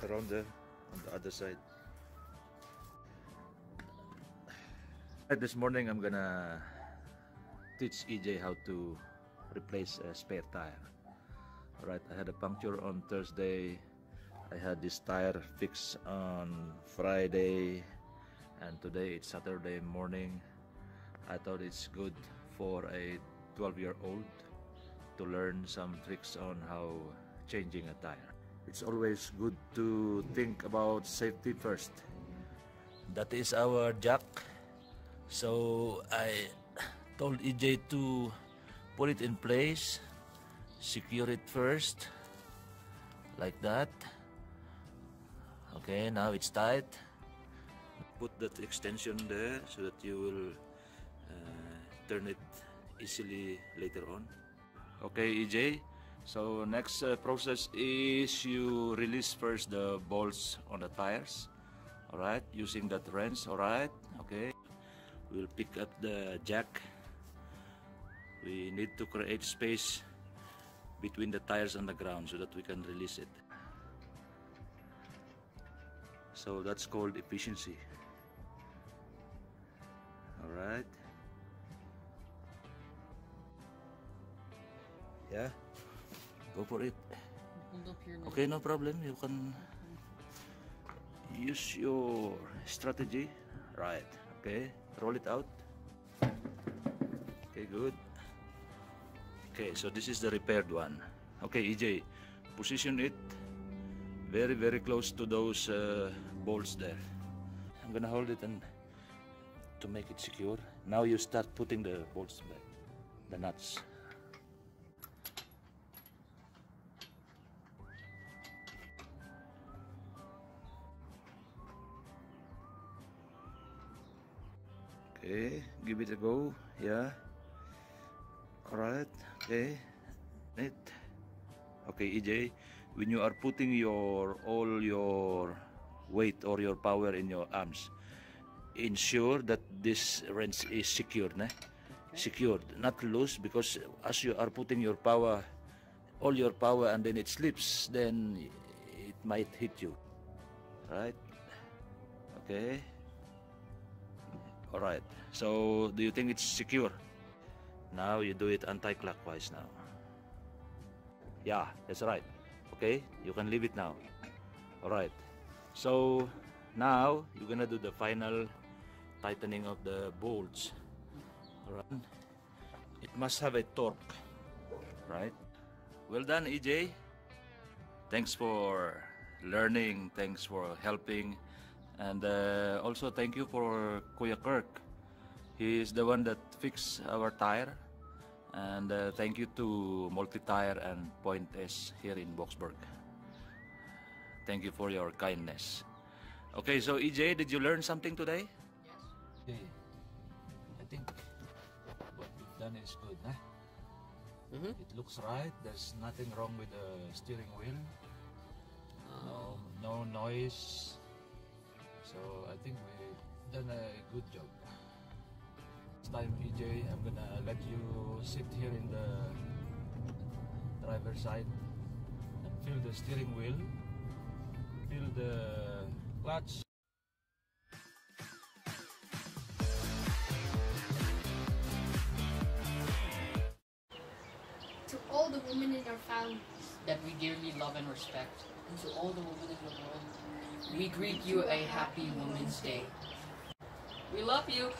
around there on the other side. This morning I'm gonna teach EJ how to replace a spare tire. Alright, I had a puncture on Thursday. I had this tire fixed on Friday, and today it's Saturday morning. I thought it's good for a 12-year-old to learn some tricks on how changing a tire. It's always good to think about safety first. That is our jack. So I told EJ to put it in place, secure it first, like that. Okay, now it's tight. Put that extension there so that you will turn it easily later on. Okay, EJ, so next process is you release first the bolts on the tires. Alright, using that wrench. Alright, okay. We'll pick up the jack. We need to create space between the tires and the ground so that we can release it. So that's called efficiency. Alright. Yeah, go for it. Okay, no problem. You can use your strategy. Right, okay, roll it out. Okay, good. Okay, so this is the repaired one. Okay, EJ, position it very close to those bolts there. I'm gonna hold it and to make it secure. Now you start putting the bolts back, the nuts. Okay, give it a go. Yeah. Alright, okay. Okay, EJ, when you are putting all your weight or your power in your arms, ensure that this wrench is secured, secured, not loose, because as you are putting your power, all your power, and then it slips, then it might hit you. Right? Okay. Alright, so do you think it's secure? Now you do it anti-clockwise now. Yeah, that's right. Okay, you can leave it now. Alright, so now you're gonna do the final tightening of the bolts. Alright, it must have a torque, right? Well done, EJ. Thanks for learning, thanks for helping, and also thank you for Kuya Kirk. He is the one that fixed our tire. And thank you to Multi-Tire and Point S here in Boxburg. Thank you for your kindness. Okay, so EJ, did you learn something today? Yes. Okay. I think what we've done is good, huh? It looks right. There's nothing wrong with the steering wheel. No noise. So I think we've done a good job. Next time, EJ, I'm gonna let you sit here in the driver's side and feel the steering wheel, feel the clutch. To all the women in our family That we dearly love and respect, and to all the women in the world, we greet you a happy Women's Day. We love you!